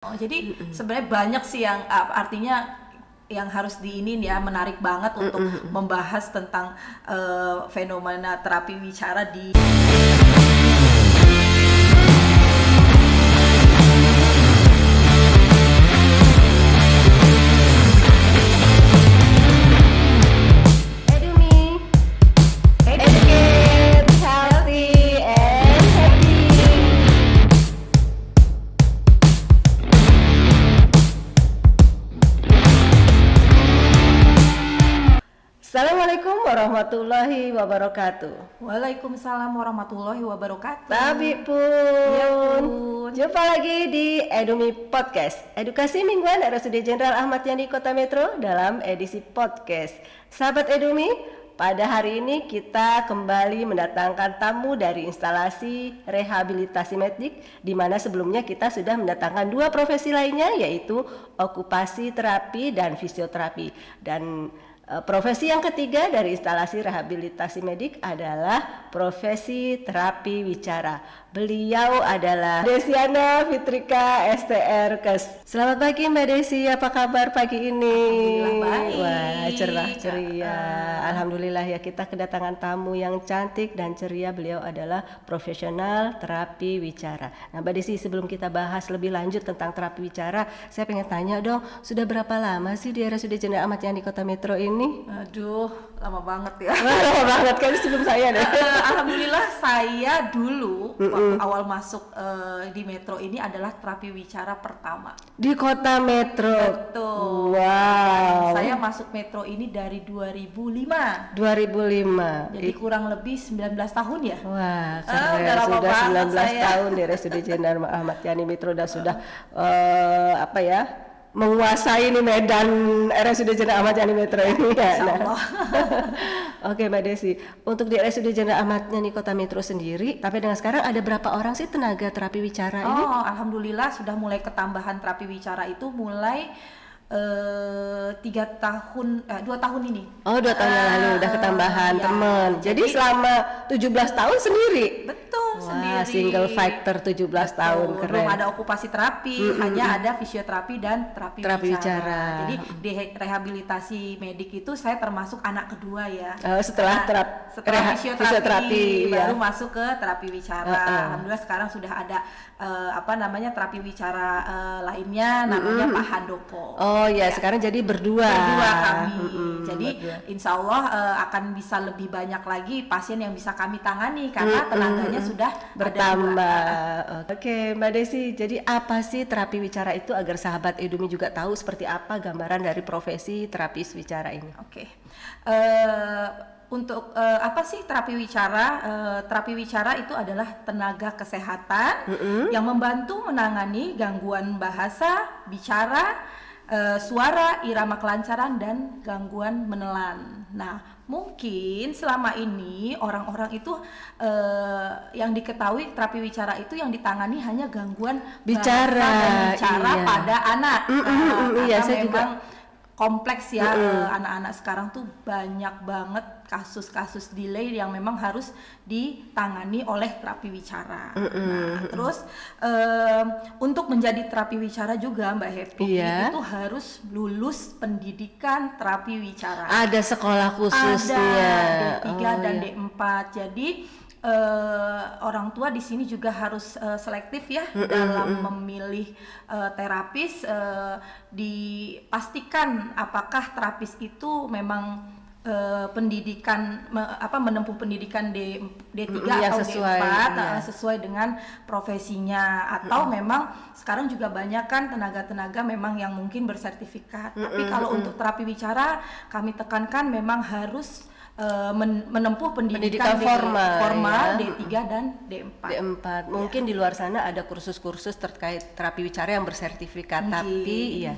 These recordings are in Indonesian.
Oh, jadi sebenarnya banyak sih yang artinya yang harus diinin ya, menarik banget untuk membahas tentang fenomena terapi wicara di Edumi, educate, healthy, and happy. Assalamualaikum warahmatullahi wabarakatuh. Waalaikumsalam warahmatullahi wabarakatuh. Tabi Ya, pun, Bun. jumpa lagi di Edumi Podcast, edukasi mingguan RSUD Jenderal Ahmad Yani Kota Metro dalam edisi podcast. Sahabat Edumi, pada hari ini kita kembali mendatangkan tamu dari instalasi rehabilitasi medik, di mana sebelumnya kita sudah mendatangkan dua profesi lainnya, yaitu okupasi terapi dan fisioterapi. Dan profesi yang ketiga dari instalasi rehabilitasi medik adalah profesi terapi wicara. Beliau adalah Desiana Fitrika STR Kes. Selamat pagi Mbak Desi, apa kabar pagi ini? Alhamdulillah baik. Wah, cerah ceria. Alhamdulillah ya, kita kedatangan tamu yang cantik dan ceria. Beliau adalah profesional terapi wicara. Nah Mbak Desi, sebelum kita bahas lebih lanjut tentang terapi wicara, saya pengen tanya dong, sudah berapa lama sih di RSUD Jenderal Ahmad Yani Kota Metro ini? Aduh, lama banget ya. Wah, lama banget kan, sebelum saya deh. Alhamdulillah saya dulu waktu awal masuk di Metro ini adalah terapi wicara pertama. Di Kota Metro. Betul. Wow. Saya masuk Metro ini dari 2005. 2005. Jadi kurang lebih 19 tahun ya. Wah, udah keren. lama Sudah banget 19 saya. tahun di RSUD Jenderal Ahmad Yani Metro dan sudah menguasai nih medan RSUD Jenderal Ahmad Yani Metro ini ya. Insya Allah. Oke Mbak Desi, untuk di RSUD Jenderal Ahmad Yani Kota Metro sendiri, tapi dengan sekarang ada berapa orang sih tenaga terapi wicara ini? Oh, alhamdulillah sudah mulai ketambahan terapi wicara itu mulai 2 tahun ini. Oh, 2 tahun yang lalu udah ketambahan ya. teman. Jadi selama 17 tahun sendiri. Betul, Wah, sendiri. single factor 17 tahun, keren. Belum ada okupasi terapi, hanya ada fisioterapi dan terapi wicara. Jadi di rehabilitasi medik itu saya termasuk anak kedua ya. Setelah setelah fisioterapi baru ya. masuk ke terapi wicara. Alhamdulillah sekarang sudah ada terapi wicara lainnya namanya Pak Handoko. Oh ya, sekarang jadi berdua kami. Jadi berdua. insya Allah akan bisa lebih banyak lagi pasien yang bisa kami tangani karena tenaganya sudah bertambah. ada 2. Oke, Mbak Desi, jadi apa sih terapi wicara itu agar sahabat Edumi juga tahu seperti apa gambaran dari profesi terapis wicara ini? Oke. Untuk apa sih terapi wicara? Terapi wicara itu adalah tenaga kesehatan yang membantu menangani gangguan bahasa, bicara, suara, irama kelancaran, dan gangguan menelan. Nah, mungkin selama ini orang-orang itu yang diketahui terapi wicara itu yang ditangani hanya gangguan Bicara, bahasa dan bicara iya. pada anak. Iya, Karena saya memang juga kompleks ya, anak-anak sekarang tuh banyak banget kasus-kasus delay yang memang harus ditangani oleh terapi wicara. Nah, terus untuk menjadi terapi wicara juga Mbak Happy itu harus lulus pendidikan terapi wicara. ada sekolah khususnya. Ada D3 dan D4. Jadi orang tua di sini juga harus selektif ya dalam memilih terapis. Dipastikan apakah terapis itu memang menempuh pendidikan D3 atau sesuai, D4 sesuai dengan profesinya, atau memang sekarang juga banyak kan tenaga-tenaga memang yang mungkin bersertifikat. Tapi kalau untuk terapi wicara kami tekankan memang harus menempuh pendidikan formal ya. D3 dan D4. Mungkin di luar sana ada kursus-kursus terkait terapi wicara yang bersertifikat, tapi ya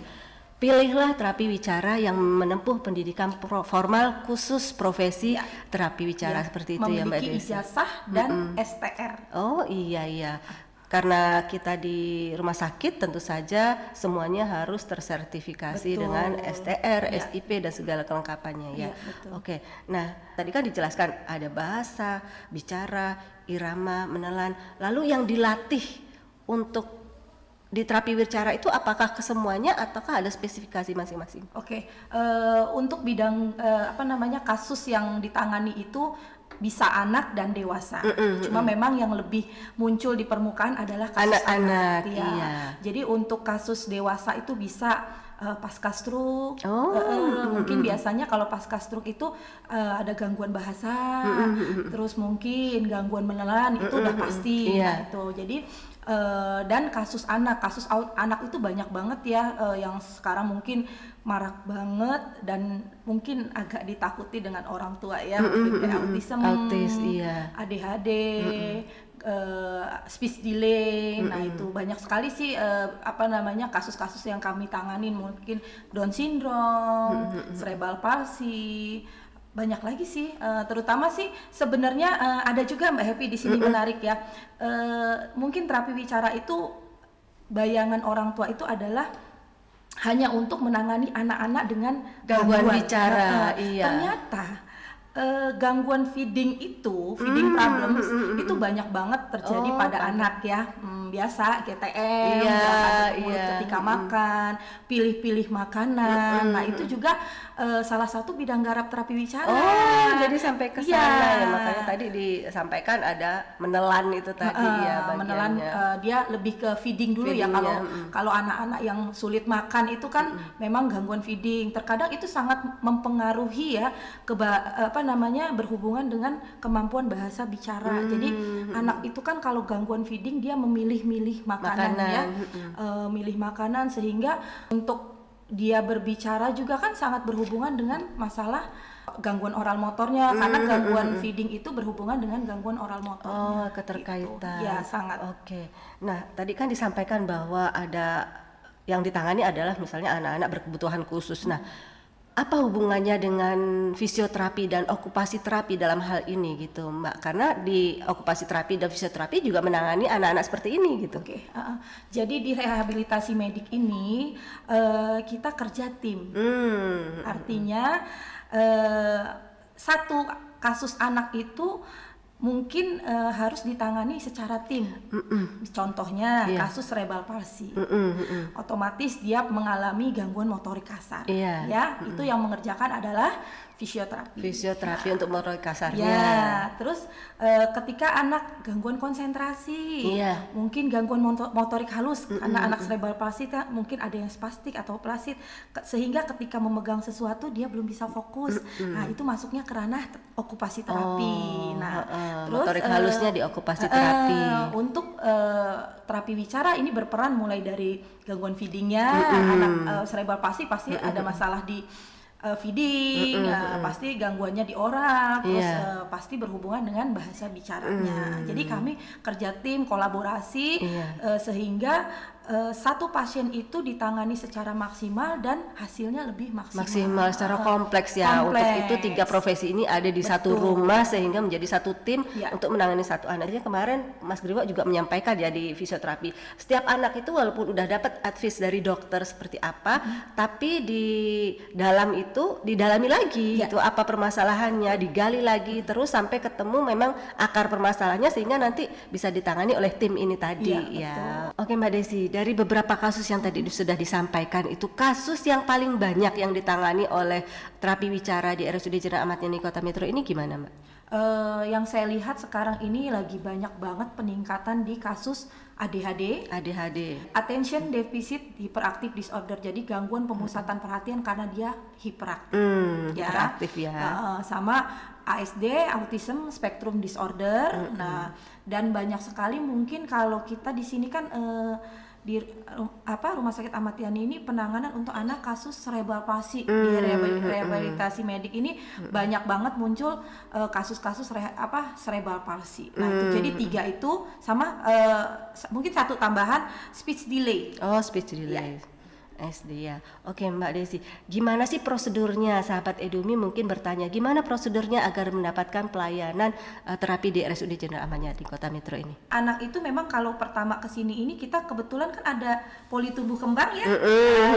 pilihlah terapi wicara yang menempuh pendidikan formal khusus profesi terapi wicara seperti itu ya Mbak Desi. Memiliki ijazah dan STR. Oh iya. Karena kita di rumah sakit tentu saja semuanya harus tersertifikasi dengan STR, SIP dan segala kelengkapannya ya. Oke. Nah, tadi kan dijelaskan ada bahasa, bicara, irama, menelan. Lalu yang dilatih untuk di terapi wicara itu apakah kesemuanya ataukah ada spesifikasi masing-masing? Oke, untuk bidang kasus yang ditangani itu bisa anak dan dewasa. Cuma memang yang lebih muncul di permukaan adalah kasus anak-anak. Ya. Iya. Jadi untuk kasus dewasa itu bisa pasca stroke. Mungkin biasanya kalau pasca stroke itu ada gangguan bahasa, terus mungkin gangguan menelan itu udah pasti. Nah, itu. Jadi dan kasus anak itu banyak banget ya, yang sekarang mungkin marak banget dan mungkin agak ditakuti dengan orang tua ya, mungkin kayak autis, ADHD, speech delay. Nah itu banyak sekali sih kasus-kasus yang kami tanganin, mungkin Down syndrome, cerebral palsy, banyak lagi sih, terutama sih sebenarnya ada juga Mbak Happy di sini menarik ya. Mungkin terapi wicara itu bayangan orang tua itu adalah hanya untuk menangani anak-anak dengan gangguan bicara. Ternyata gangguan feeding problems itu banyak banget terjadi pada anak ya. Biasa GTM, ketika makan, pilih-pilih makanan. Nah itu juga salah satu bidang garap terapi wicara. Jadi sampai ke sana ya, makanya tadi disampaikan ada menelan itu tadi ya bagiannya. Menelan dia lebih ke feeding dulu ya, kalau anak-anak yang sulit makan itu kan memang gangguan feeding. Terkadang itu sangat mempengaruhi ya berhubungan dengan kemampuan bahasa bicara. Jadi anak itu kan kalau gangguan feeding dia memilih-milih makanan. Ya, milih makanan sehingga untuk dia berbicara juga kan sangat berhubungan dengan masalah gangguan oral motornya, karena gangguan feeding itu berhubungan dengan gangguan oral motornya. Keterkaitan. Gitu. Ya, sangat. Oke. Nah, tadi kan disampaikan bahwa ada yang ditangani adalah misalnya anak-anak berkebutuhan khusus. Nah, apa hubungannya dengan fisioterapi dan okupasi terapi dalam hal ini gitu Mbak? Karena di okupasi terapi dan fisioterapi juga menangani anak-anak seperti ini gitu. Jadi di rehabilitasi medik ini kita kerja tim. Artinya satu kasus anak itu mungkin harus ditangani secara tim. Contohnya kasus cerebral palsy. Otomatis dia mengalami gangguan motorik kasar. Ya, itu yang mengerjakan adalah fisioterapi untuk motorik kasarnya. Ya, terus ketika anak gangguan konsentrasi, mungkin gangguan motorik halus, karena anak cerebral palsy mungkin ada yang spastik atau plasid, sehingga ketika memegang sesuatu dia belum bisa fokus. Nah, itu masuknya ke ranah okupasi terapi. Terus motorik halusnya di okupasi terapi. Untuk terapi wicara ini berperan mulai dari gangguan feedingnya, anak cerebral palsy pasti ada masalah di feeding, pasti gangguannya di oral, terus pasti berhubungan dengan bahasa bicaranya. Jadi kami kerja tim, kolaborasi, sehingga satu pasien itu ditangani secara maksimal dan hasilnya lebih maksimal secara kompleks ya. Untuk itu 3 profesi ini ada di satu rumah sehingga menjadi satu tim untuk menangani satu anak. Jadi kemarin Mas Griwo juga menyampaikan ya di fisioterapi, setiap anak itu walaupun udah dapat advice dari dokter seperti apa, tapi di dalam itu didalami lagi itu apa permasalahannya, digali lagi terus sampai ketemu memang akar permasalahannya sehingga nanti bisa ditangani oleh tim ini tadi ya. Oke Mbak Desi, dari beberapa kasus yang tadi sudah disampaikan, itu kasus yang paling banyak yang ditangani oleh terapi wicara di RSUD Jenderal Ahmad Yani Kota Metro ini gimana Mbak? Yang saya lihat sekarang ini lagi banyak banget peningkatan di kasus ADHD, Attention Deficit Hyperactive Disorder, jadi gangguan pemusatan perhatian karena dia hiperaktif. Hiperaktif ya. Sama ASD, Autism Spectrum Disorder. Nah, dan banyak sekali mungkin kalau kita di sini kan di Rumah Sakit Ahmad Yani ini penanganan untuk anak kasus cerebral palsy. Di rehabilitasi medik ini banyak banget muncul kasus-kasus cerebral palsy. Nah, itu jadi 3 itu sama mungkin satu tambahan speech delay. Speech delay. SD ya. Oke Mbak Desi, gimana sih prosedurnya? Sahabat Edumi mungkin bertanya, gimana prosedurnya agar mendapatkan pelayanan terapi di RSUD Jenderal Ahmad Yani Kota Metro ini? Anak itu memang kalau pertama kesini ini kita kebetulan kan ada poli tumbuh kembang ya,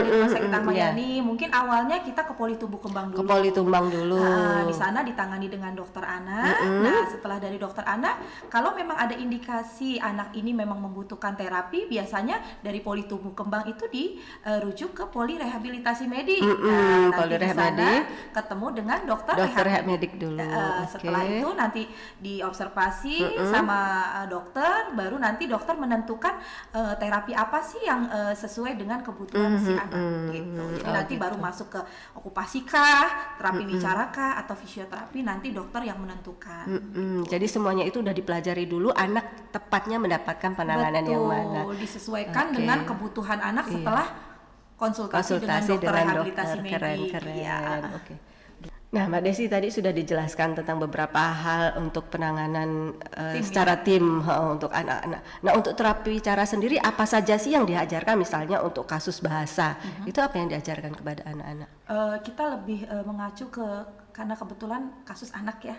di Rumah Sakit Ahmad Yani. Mungkin awalnya kita ke poli tumbuh kembang dulu. Ke poli tumbang dulu. Di sana ditangani dengan dokter anak. Nah, setelah dari dokter anak, kalau memang ada indikasi anak ini memang membutuhkan terapi, biasanya dari poli tumbuh kembang itu dirujuk ke poli rehabilitasi medik. Nah, nanti di sana ketemu dengan dokter rehab medik dulu. Setelah itu nanti diobservasi sama dokter, baru nanti dokter menentukan terapi apa sih yang sesuai dengan kebutuhan si anak gitu. Jadi nanti baru masuk ke okupasi kah, terapi bicara kah, atau fisioterapi, nanti dokter yang menentukan. Jadi semuanya itu udah dipelajari dulu, anak tepatnya mendapatkan penanganan yang mana. Disesuaikan dengan kebutuhan anak setelah konsultasi dengan dokter rehabilitasi medik. Keren. Oke. Nah, Mbak Desi tadi sudah dijelaskan tentang beberapa hal untuk penanganan secara tim untuk anak-anak. Nah, untuk terapi bicara sendiri apa saja sih yang diajarkan, misalnya untuk kasus bahasa? Itu apa yang diajarkan kepada anak-anak? Kita lebih mengacu karena kebetulan kasus anak ya,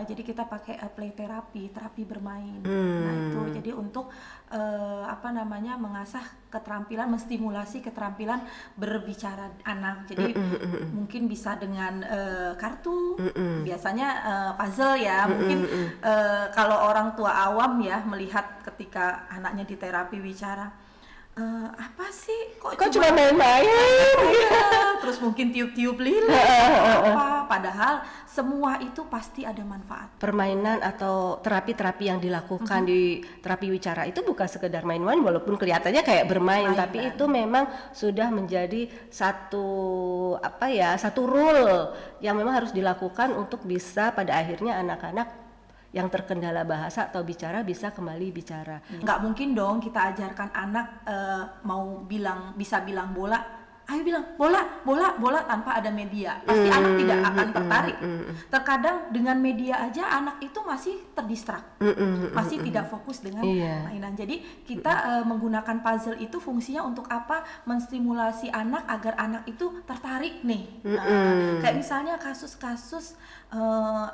jadi kita pakai play terapi bermain. Nah itu jadi untuk mengasah keterampilan, menstimulasi keterampilan berbicara anak. Jadi mungkin bisa dengan kartu, biasanya puzzle ya. Mungkin kalau orang tua awam ya melihat ketika anaknya di terapi bicara, apa sih kok cuma main-main terus mungkin tiup-tiup lilin apa, padahal semua itu pasti ada manfaat. Permainan atau terapi-terapi yang dilakukan di terapi wicara itu bukan sekedar main-main, walaupun kelihatannya kayak bermain, tapi itu memang sudah menjadi satu rule yang memang harus dilakukan untuk bisa pada akhirnya anak-anak yang terkendala bahasa atau bicara bisa kembali bicara. Nggak mungkin dong kita ajarkan anak bisa bilang bola, ayo bilang bola tanpa ada media. Pasti anak tidak akan tertarik. Terkadang dengan media aja anak itu masih terdistrak, masih tidak fokus dengan mainan. Jadi kita menggunakan puzzle itu fungsinya untuk apa? Menstimulasi anak agar anak itu tertarik nih. Kayak misalnya kasus-kasus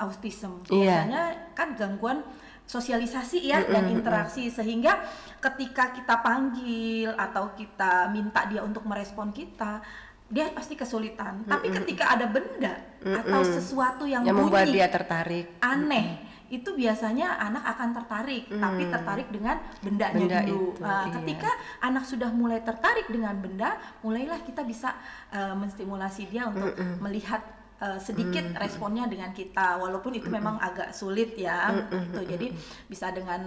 autism, biasanya kan gangguan sosialisasi ya dan interaksi, sehingga ketika kita panggil atau kita minta dia untuk merespon kita, dia pasti kesulitan. Tapi ketika ada benda atau sesuatu yang membuat dia tertarik, aneh, itu biasanya anak akan tertarik, tapi tertarik dengan bendanya dulu. Ketika anak sudah mulai tertarik dengan benda, mulailah kita bisa menstimulasi dia untuk melihat sedikit responnya dengan kita, walaupun itu memang agak sulit ya. Gitu. Jadi bisa dengan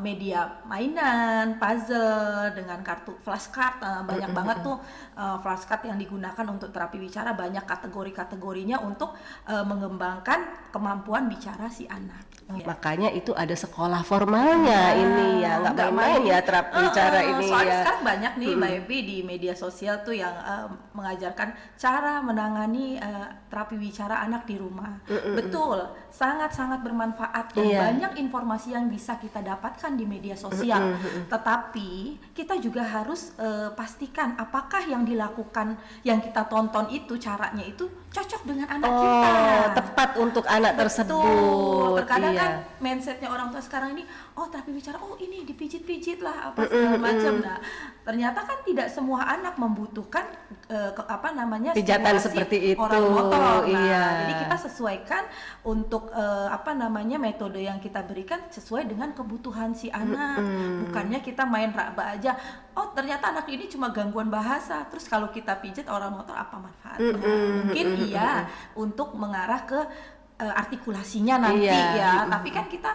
media mainan, puzzle, dengan kartu flashcard, banyak banget tuh flashcard yang digunakan untuk terapi bicara, banyak kategori-kategorinya untuk mengembangkan kemampuan bicara si anak. Makanya itu ada sekolah formalnya ini ya, nggak main ya terapi bicara ini soalnya ya. Sekarang banyak nih Mbak Evi di media sosial tuh yang mengajarkan cara menangani terapi bicara anak di rumah. Betul, sangat-sangat bermanfaat dan banyak informasi yang bisa kita dapatkan di media sosial. Tetapi kita juga harus pastikan apakah yang dilakukan, yang kita tonton itu caranya itu cocok dengan anak kita. Tepat untuk anak tersebut. Terkadang kan mindsetnya orang tua sekarang ini, terapi bicara, ini dipijit-pijit lah apa segala macam. Nah, ternyata kan tidak semua anak membutuhkan pijatan seperti itu. Orang motor. Jadi kita sesuaikan untuk metode yang kita berikan sesuai dengan kebutuhan si anak. Bukannya kita main raba aja. Ternyata anak ini cuma gangguan bahasa. Terus kalau kita pijit orang motor, apa manfaatnya? Mungkin iya untuk mengarah ke artikulasinya nanti tapi kan kita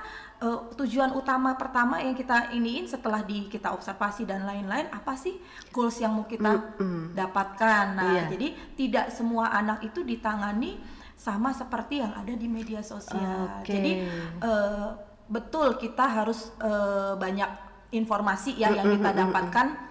tujuan utama pertama yang kita iniin setelah kita observasi dan lain-lain, apa sih goals yang mau kita dapatkan. Jadi tidak semua anak itu ditangani sama seperti yang ada di media sosial. Jadi betul kita harus banyak informasi yang kita dapatkan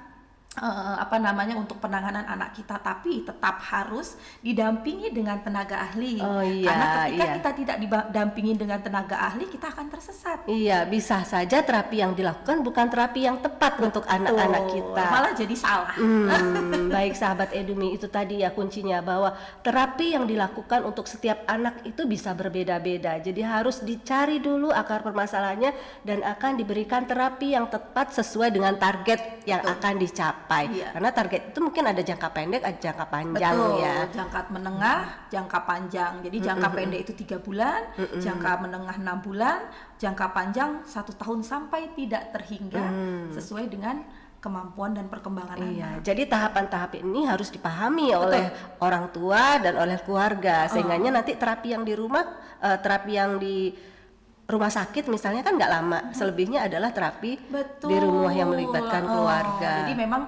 untuk penanganan anak kita, tapi tetap harus didampingi dengan tenaga ahli. Oh iya, Karena ketika iya. kita tidak didampingi dengan tenaga ahli, kita akan tersesat. Iya, bisa saja terapi yang dilakukan bukan terapi yang tepat untuk anak-anak kita. Malah jadi salah. Baik sahabat Edumi, itu tadi ya kuncinya, bahwa terapi yang dilakukan untuk setiap anak itu bisa berbeda-beda. Jadi harus dicari dulu akar permasalahannya dan akan diberikan terapi yang tepat sesuai dengan target yang akan dicapai. Iya. Karena target itu mungkin ada jangka pendek, ada jangka panjang. Betul, ya. jangka menengah, jangka panjang. Jadi jangka pendek itu 3 bulan, jangka menengah 6 bulan, jangka panjang 1 tahun sampai tidak terhingga sesuai dengan kemampuan dan perkembangan anak. Jadi tahapan-tahap ini harus dipahami oleh orang tua dan oleh keluarga, sehingganya nanti terapi yang di rumah, terapi yang di rumah sakit misalnya kan nggak lama, selebihnya adalah terapi di rumah yang melibatkan keluarga. Jadi memang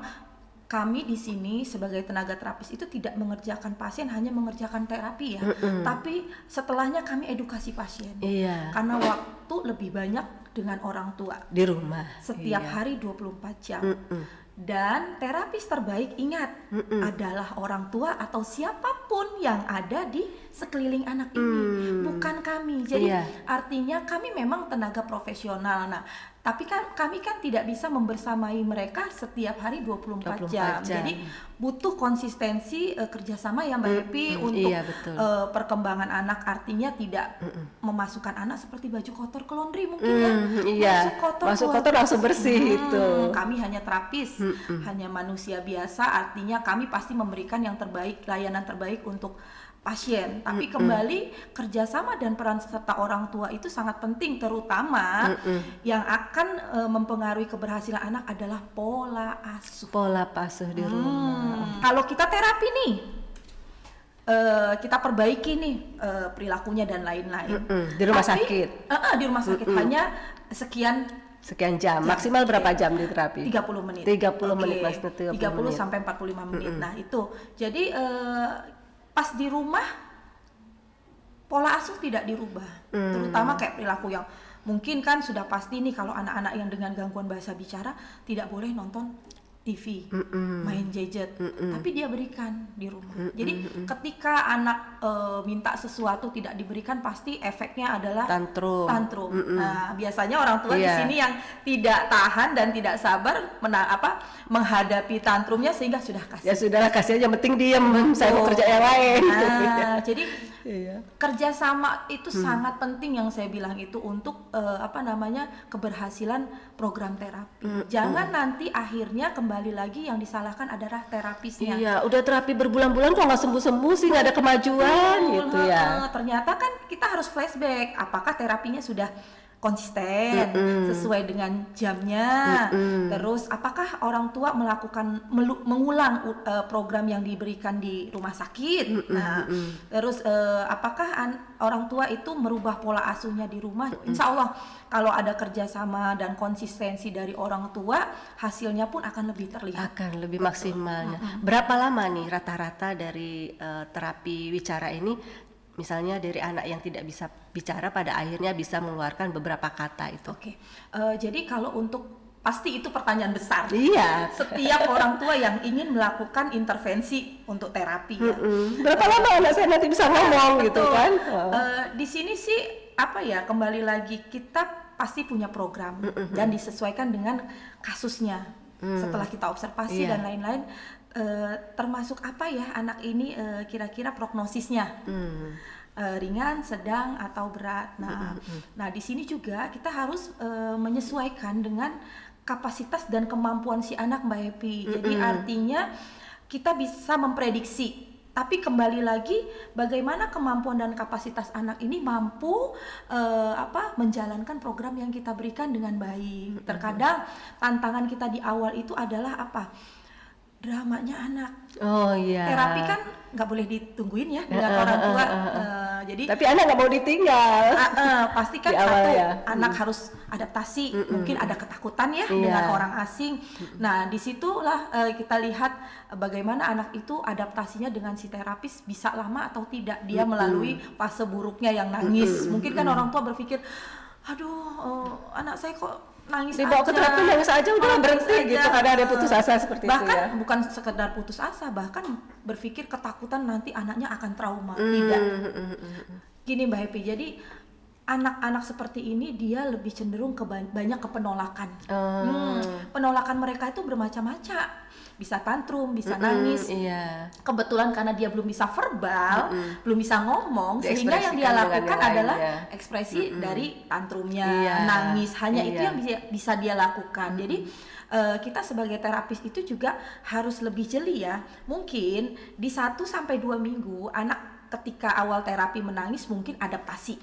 kami di sini sebagai tenaga terapis itu tidak mengerjakan pasien, hanya mengerjakan terapi ya. Tapi setelahnya kami edukasi pasien. Iya. Karena waktu lebih banyak dengan orang tua. Di rumah. Setiap hari 24 jam. Dan terapis terbaik ingat adalah orang tua atau siapapun yang ada di sekeliling anak ini, bukan kami. Jadi artinya kami memang tenaga profesional. Nah, tapi kan kami kan tidak bisa membersamai mereka setiap hari 24 jam. Jadi butuh konsistensi kerjasama ya Mbak Epi untuk perkembangan anak. Artinya tidak memasukkan anak seperti baju kotor ke laundry mungkin masuk kotor langsung bersih itu. Kami hanya terapis, hanya manusia biasa. Artinya kami pasti memberikan yang terbaik, layanan terbaik untuk pasien. Tapi kembali kerjasama dan peran serta orang tua itu sangat penting, terutama yang akan mempengaruhi keberhasilan anak adalah pola asuh. Pola asuh di rumah. Kalau kita terapi nih, kita perbaiki nih perilakunya dan lain-lain. Di rumah sakit. Di rumah sakit hanya sekian jam, maksimal berapa jam di terapi? 30 menit. 30 menit Mas, 30 sampai 45 menit. Nah, itu. Jadi pas di rumah pola asuh tidak dirubah. Terutama kayak perilaku yang mungkin kan sudah pasti nih, kalau anak-anak yang dengan gangguan bahasa bicara tidak boleh nonton TV, main gadget, tapi dia berikan di rumah. Jadi ketika anak minta sesuatu tidak diberikan, pasti efeknya adalah tantrum. Nah, biasanya orang tua di sini yang tidak tahan dan tidak sabar menghadapi tantrumnya, sehingga sudah kasih. Ya sudahlah, kasih aja, penting diem, saya mau kerja yang lain. Nah, jadi kerjasama itu sangat penting, yang saya bilang itu untuk keberhasilan program terapi. Jangan nanti akhirnya kembali lagi yang disalahkan adalah terapisnya. Iya, udah terapi berbulan-bulan kok nggak sembuh-sembuh sih, nggak ada kemajuan gitu ya. Ternyata kan kita harus flashback, apakah terapinya sudah konsisten sesuai dengan jamnya, terus apakah orang tua mengulang program yang diberikan di rumah sakit. Nah, terus apakah orang tua itu merubah pola asuhnya di rumah. Insya Allah kalau ada kerjasama dan konsistensi dari orang tua, hasilnya pun akan lebih terlihat, akan lebih maksimalnya. Berapa lama nih rata-rata dari terapi wicara ini? Misalnya dari anak yang tidak bisa bicara pada akhirnya bisa mengeluarkan beberapa kata itu. Jadi kalau untuk, pasti itu pertanyaan besar. Iya. Setiap orang tua yang ingin melakukan intervensi untuk terapi ya. Berapa lama anak saya nanti bisa ngomong gitu kan? Di sini sih kembali lagi kita pasti punya program dan disesuaikan dengan kasusnya. Setelah kita observasi dan lain-lain, termasuk anak ini kira-kira prognosisnya ringan, sedang atau berat. Nah di sini juga kita harus menyesuaikan dengan kapasitas dan kemampuan si anak, Mbak Epi. Jadi artinya kita bisa memprediksi, tapi kembali lagi bagaimana kemampuan dan kapasitas anak ini mampu menjalankan program yang kita berikan dengan baik. Terkadang tantangan kita di awal itu adalah dramanya anak. Terapi kan nggak boleh ditungguin ya dengan orang tua. Jadi tapi anak nggak mau ditinggal. Pasti kan anak harus adaptasi, mungkin ada ketakutan ya dengan orang asing. Nah disitulah kita lihat bagaimana anak itu adaptasinya dengan si terapis, bisa lama atau tidak dia melalui fase buruknya yang nangis. Mungkin kan orang tua berpikir, aduh anak saya kok nangis dibawa aja. ke terapi nangis aja udah Nangis berhenti aja. gitu karena ada putus asa seperti Bahkan itu ya. bukan sekedar putus asa, bahkan berpikir ketakutan nanti anaknya akan trauma. Tidak. Gini Mbak Happy, jadi anak-anak seperti ini dia lebih cenderung ke banyak ke penolakan. Penolakan mereka itu bermacam-macam. Bisa tantrum, bisa nangis. Iya. Kebetulan karena dia belum bisa verbal, belum bisa ngomong, sehingga yang dia Diekspresikan lakukan dengan yang adalah lainnya. ekspresi dari tantrumnya, Iya. nangis. Hanya itu Iya. yang bisa dia lakukan. Jadi kita sebagai terapis itu juga harus lebih jeli ya. Mungkin di 1-2 minggu anak ketika awal terapi menangis mungkin adaptasi,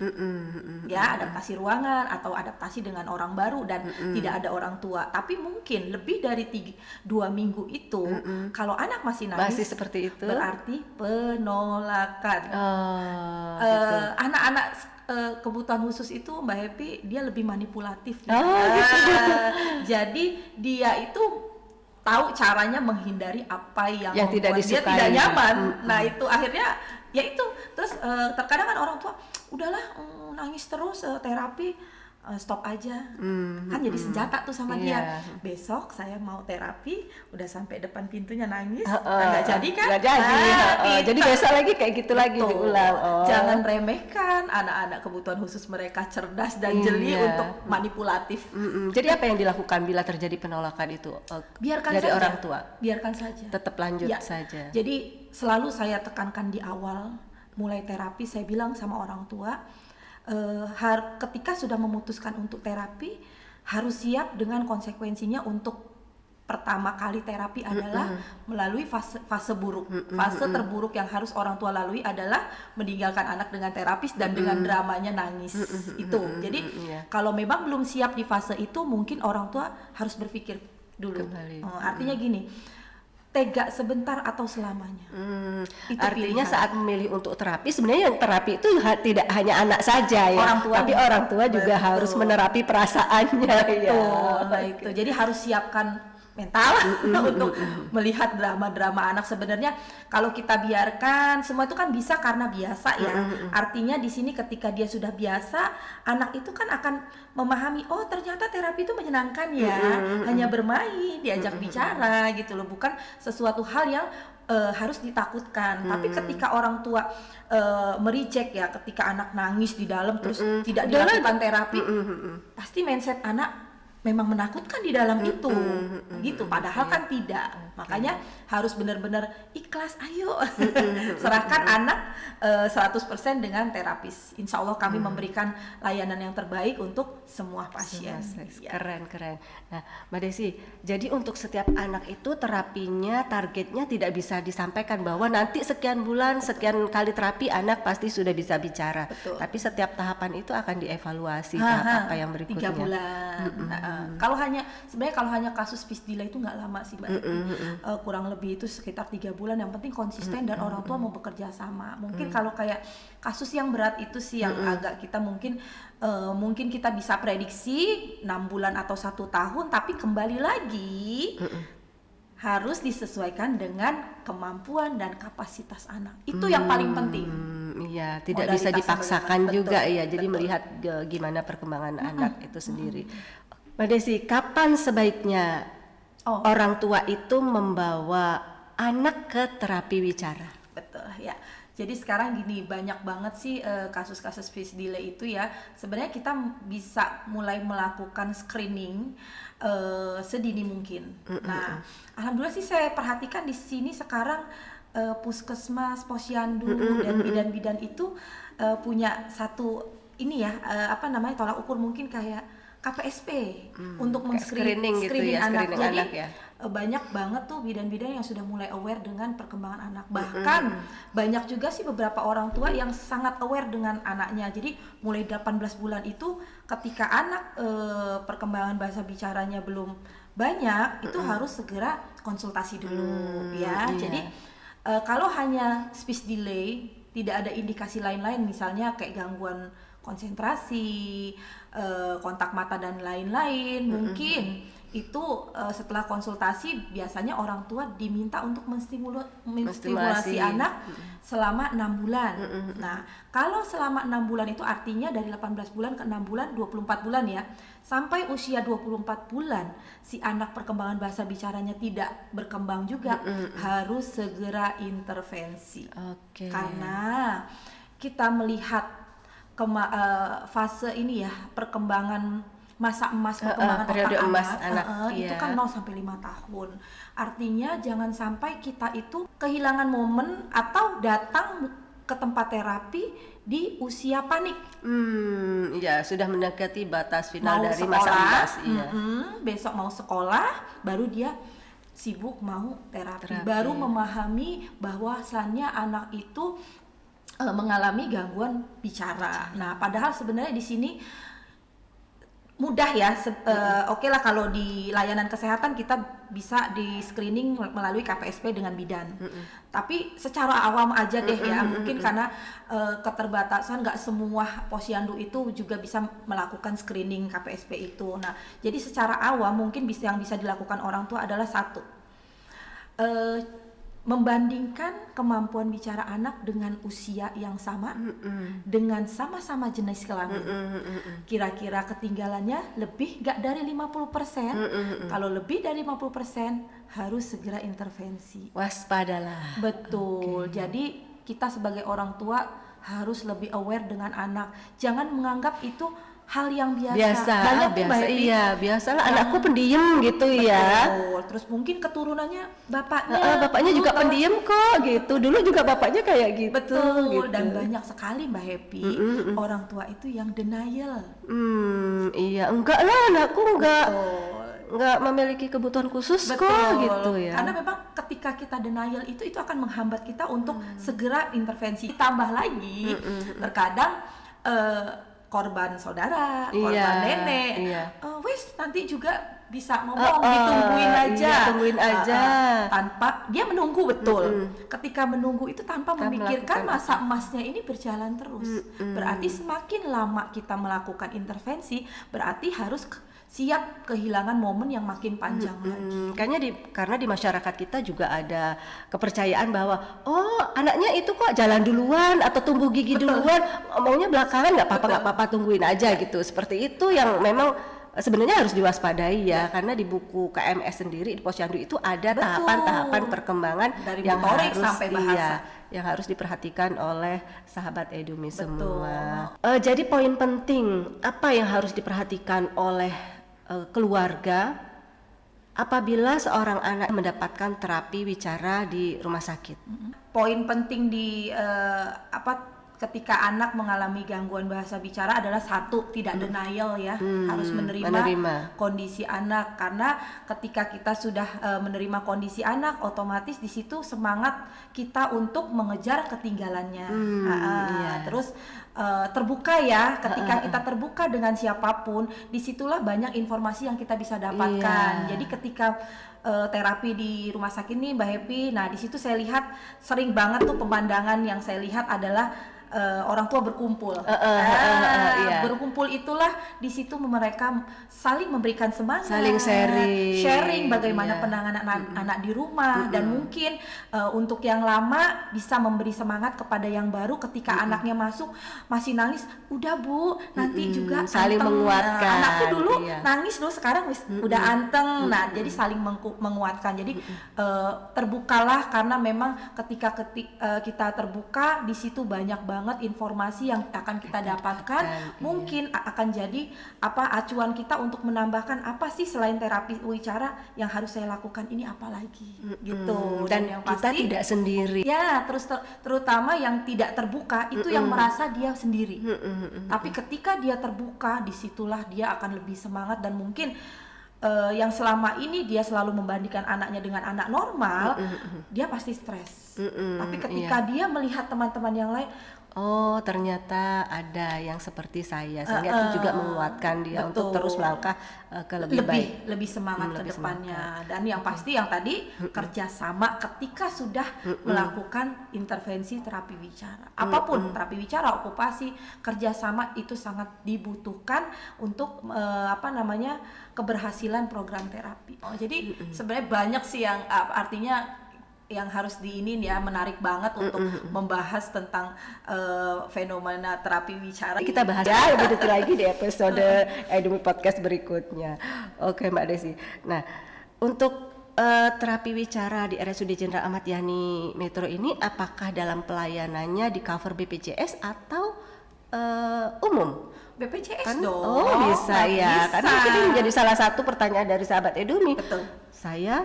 ya adaptasi ruangan atau adaptasi dengan orang baru dan tidak ada orang tua. Tapi mungkin lebih dari 2 minggu itu, kalau anak masih nangis, Masih seperti itu. berarti penolakan. Gitu. Anak-anak kebutuhan khusus itu Mbak Happy dia lebih manipulatif. Oh, gitu. Jadi dia itu tahu caranya menghindari apa yang tidak membuat dia disukai. tidak nyaman. Nah itu akhirnya ya itu terus terkadang kan orang tua udahlah nangis terus terapi stop aja kan jadi senjata tuh sama dia. Besok saya mau terapi udah sampai depan pintunya nangis nggak jadi kan? Nggak jadi. Jadi besok lagi kayak gitu lagi diulang. Jangan remehkan anak-anak kebutuhan khusus, mereka cerdas dan jeli untuk manipulatif. Jadi apa yang dilakukan bila terjadi penolakan itu Biarkan dari saja. orang tua? Biarkan saja. Tetap lanjut Ya. saja. Jadi selalu saya tekankan di awal mulai terapi, saya bilang sama orang tua, ketika sudah memutuskan untuk terapi harus siap dengan konsekuensinya. Untuk pertama kali terapi adalah melalui fase buruk. Fase terburuk yang harus orang tua lalui adalah meninggalkan anak dengan terapis dan dengan dramanya nangis. Itu. Jadi kalau memang belum siap di fase itu, mungkin orang tua harus berpikir dulu. Artinya gini, tega sebentar atau selamanya. Itu Artinya pilihan. saat memilih untuk terapi, sebenarnya yang terapi itu tidak hanya anak saja ya, Orang tua. tapi orang tua juga harus menerapi perasaannya. Nah itu, jadi harus siapkan mental untuk melihat drama-drama anak. Sebenarnya kalau kita biarkan semua itu kan bisa karena biasa ya. Artinya di sini ketika dia sudah biasa, anak itu kan akan memahami, oh ternyata terapi itu menyenangkan ya, hanya bermain, diajak bicara gitu loh, bukan sesuatu hal yang harus ditakutkan. Tapi ketika orang tua mereject ya, ketika anak nangis di dalam terus tidak dilakukan terapi, pasti mindset anak memang menakutkan di dalam itu, gitu. Padahal kan tidak. Makanya harus benar-benar ikhlas. Ayo serahkan anak 100% dengan terapis. Insya Allah kami memberikan layanan yang terbaik untuk semua pasien. Keren. Nah, Mbak Desi, jadi untuk setiap anak itu terapinya, targetnya tidak bisa disampaikan bahwa nanti sekian bulan, sekian kali terapi anak pasti sudah bisa bicara. Betul. Tapi setiap tahapan itu akan dievaluasi tahap apa yang berikutnya. 3 bulan. Sebenarnya kalau hanya kasus fistula itu nggak lama sih Mbak. Kurang lebih itu sekitar 3 bulan. Yang penting konsisten dan orang tua mau bekerja sama. Mungkin kalau kayak kasus yang berat itu sih yang agak kita mungkin kita bisa prediksi 6 bulan atau 1 tahun, tapi kembali lagi harus disesuaikan dengan kemampuan dan kapasitas anak. Itu yang paling penting. Iya, tidak bisa dipaksakan juga ya. Jadi Betul. melihat gimana perkembangan anak itu sendiri. Mbak Desi, kapan sebaiknya orang tua itu membawa anak ke terapi wicara? Betul ya. Jadi sekarang gini, banyak banget sih kasus-kasus face delay itu ya. Sebenarnya kita bisa mulai melakukan screening sedini mungkin. Nah, alhamdulillah sih saya perhatikan di sini sekarang puskesmas, posyandu dan bidan-bidan itu punya satu ini ya, tolak ukur mungkin kayak KPSP untuk screening gitu ya, anak. screening Jadi anak ya. banyak banget tuh bidan-bidan yang sudah mulai aware dengan perkembangan anak. Bahkan banyak juga sih beberapa orang tua yang sangat aware dengan anaknya. Jadi mulai 18 bulan itu ketika anak perkembangan bahasa bicaranya belum banyak, itu harus segera konsultasi dulu ya. Iya. Jadi kalau hanya speech delay, tidak ada indikasi lain-lain, misalnya kayak gangguan konsentrasi, kontak mata dan lain-lain, mungkin itu setelah konsultasi biasanya orang tua diminta untuk menstimulasi anak selama 6 bulan. Nah, kalau selama 6 bulan itu artinya dari 18 bulan ke 6 bulan, 24 bulan ya. Sampai usia 24 bulan si anak perkembangan bahasa bicaranya tidak berkembang juga, harus segera intervensi. Karena kita melihat fase ini ya, perkembangan masa emas perkembangan periode otak emas anak itu kan 0 sampai 5 tahun. Artinya jangan sampai kita itu kehilangan momen atau datang ke tempat terapi di usia panik. Ya sudah mendekati batas final Mau dari sekolah, masa emas. besok mau sekolah, baru dia sibuk mau terapi. Baru memahami bahwasannya anak itu mengalami gangguan bicara. Nah, padahal sebenarnya di sini mudah ya, oke lah kalau di layanan kesehatan kita bisa di screening melalui KPSP dengan bidan. Tapi secara awam aja deh ya, mungkin karena keterbatasan nggak semua posyandu itu juga bisa melakukan screening KPSP itu. Nah, jadi secara awam mungkin yang bisa dilakukan orang tua adalah satu, membandingkan kemampuan bicara anak dengan usia yang sama, dengan sama-sama jenis kelamin. Kira-kira ketinggalannya lebih gak dari 50%. Kalau lebih dari 50% harus segera intervensi. Waspadalah. Betul. Jadi kita sebagai orang tua harus lebih aware dengan anak. Jangan menganggap itu hal yang biasa. Biasalah anakku pendiam gitu. Betul. Ya. Terus mungkin keturunannya bapaknya juga pendiam kok gitu. Dulu juga bapaknya kayak gitu. Betul. Gitu. Dan banyak sekali Mbak Happy orang tua itu yang denial. Iya, enggak lah, anakku enggak memiliki kebutuhan khusus kok gitu ya. Karena memang ketika kita denial itu akan menghambat kita untuk segera intervensi. Tambah lagi terkadang korban saudara, korban nenek, wis nanti juga bisa ngomong, ditungguin aja. Tungguin aja. Tanpa dia menunggu betul. Ketika menunggu itu tanpa memikirkan masa emasnya ini berjalan terus. Berarti semakin lama kita melakukan intervensi, berarti harus siap kehilangan momen yang makin panjang lagi. Karena di masyarakat kita juga ada kepercayaan bahwa anaknya itu kok jalan duluan atau tumbuh gigi duluan, maunya belakangan nggak apa-apa tungguin aja gitu. Seperti itu yang memang sebenarnya harus diwaspadai ya, karena di buku KMS sendiri di posyandu itu ada tahapan-tahapan perkembangan dari yang motorik harus sampai bahasa. Yang harus diperhatikan oleh sahabat Edumi semua. Jadi poin penting apa yang harus diperhatikan oleh keluarga apabila seorang anak mendapatkan terapi wicara di rumah sakit? Poin penting di ketika anak mengalami gangguan bahasa bicara adalah satu, tidak denial ya, harus menerima kondisi anak. Karena ketika kita sudah menerima kondisi anak, otomatis di situ semangat kita untuk mengejar ketinggalannya. Terus terbuka ya, ketika kita terbuka dengan siapapun, disitulah banyak informasi yang kita bisa dapatkan. Jadi ketika terapi di rumah sakit nih Mbak Happy, nah di situ saya lihat sering banget tuh pemandangan yang saya lihat adalah orang tua berkumpul. Berkumpul itulah di situ mereka saling memberikan semangat, saling sharing bagaimana penanganan anak di rumah, dan mungkin untuk yang lama bisa memberi semangat kepada yang baru ketika anaknya masuk masih nangis, udah Bu, nanti juga saling anteng. Anakku Anakku dulu nangis loh, sekarang udah anteng. Nah, jadi saling menguatkan. Jadi terbukalah, karena memang ketika kita terbuka di situ banyak banget informasi yang akan kita dapatkan. Mungkin akan jadi acuan kita untuk menambahkan apa sih selain terapi wicara yang harus saya lakukan ini, apa lagi gitu. Dan yang kita pasti, tidak sendiri ya, terutama yang tidak terbuka itu yang merasa dia sendiri. Tapi ketika dia terbuka, disitulah dia akan lebih semangat. Dan mungkin yang selama ini dia selalu membandingkan anaknya dengan anak normal, dia pasti stres. Tapi ketika dia melihat teman-teman yang lain, Oh, ternyata ada yang seperti saya, sehingga itu juga menguatkan dia untuk terus melangkah ke lebih baik. Lebih semangat ke lebih depannya. Dan yang pasti yang tadi kerjasama ketika sudah melakukan intervensi terapi wicara. Apapun terapi wicara, okupasi, kerjasama itu sangat dibutuhkan untuk keberhasilan program terapi. Jadi sebenarnya banyak sih yang artinya yang harus menarik banget untuk membahas tentang fenomena terapi wicara. Kita bahas ya lebih detail lagi di episode Edumi Podcast berikutnya. Oke Mbak Desi. Nah, untuk terapi wicara di RSUD Jenderal Ahmad Yani Metro ini apakah dalam pelayanannya di cover BPJS atau umum? BPJS Kan, dong. oh bisa ya. Bisa. Karena mungkin ini menjadi salah satu pertanyaan dari sahabat Edumi. Betul. Saya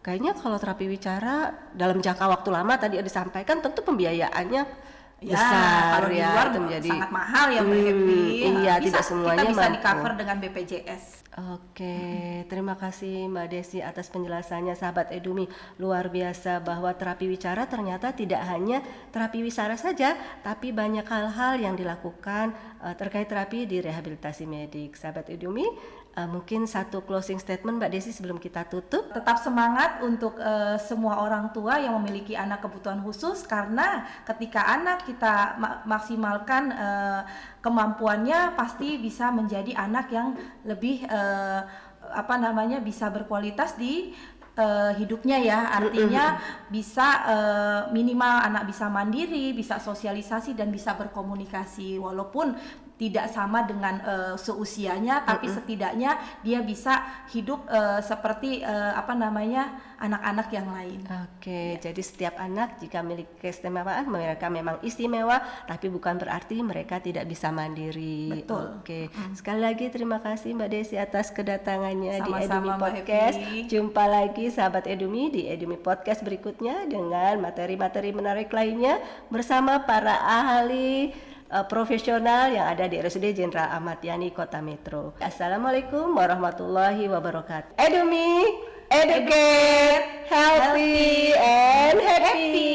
kayaknya kalau terapi wicara dalam jangka waktu lama tadi disampaikan tentu pembiayaannya besar kalau di ya, luar itu menjadi sangat mahal ya Mbak Happy. Iya, tidak semuanya kita bisa mampu. di cover dengan BPJS. Oke, terima kasih Mbak Desi atas penjelasannya sahabat Edumi. Luar biasa bahwa terapi wicara ternyata tidak hanya terapi wicara saja, tapi banyak hal-hal yang dilakukan terkait terapi di rehabilitasi medik. Sahabat Edumi, mungkin satu closing statement Mbak Desi sebelum kita tutup. Tetap semangat untuk semua orang tua yang memiliki anak kebutuhan khusus, karena ketika anak kita maksimalkan kemampuannya, pasti bisa menjadi anak yang lebih bisa berkualitas di hidupnya ya. Artinya bisa minimal anak bisa mandiri, bisa sosialisasi dan bisa berkomunikasi, walaupun tidak sama dengan seusianya, tapi setidaknya dia bisa hidup seperti anak-anak yang lain. Oke, jadi setiap anak jika memiliki keistimewaan, mereka memang istimewa, tapi bukan berarti mereka tidak bisa mandiri. Betul. Oke, sekali lagi terima kasih Mbak Desi atas kedatangannya di Sama-sama, Edumi Mbak Podcast. Happy. Jumpa lagi sahabat Edumi di Edumi Podcast berikutnya dengan materi-materi menarik lainnya bersama para ahli profesional yang ada di RSUD Jenderal Ahmad Yani Kota Metro. Assalamualaikum warahmatullahi wabarakatuh. Edumi, educate, healthy, and happy.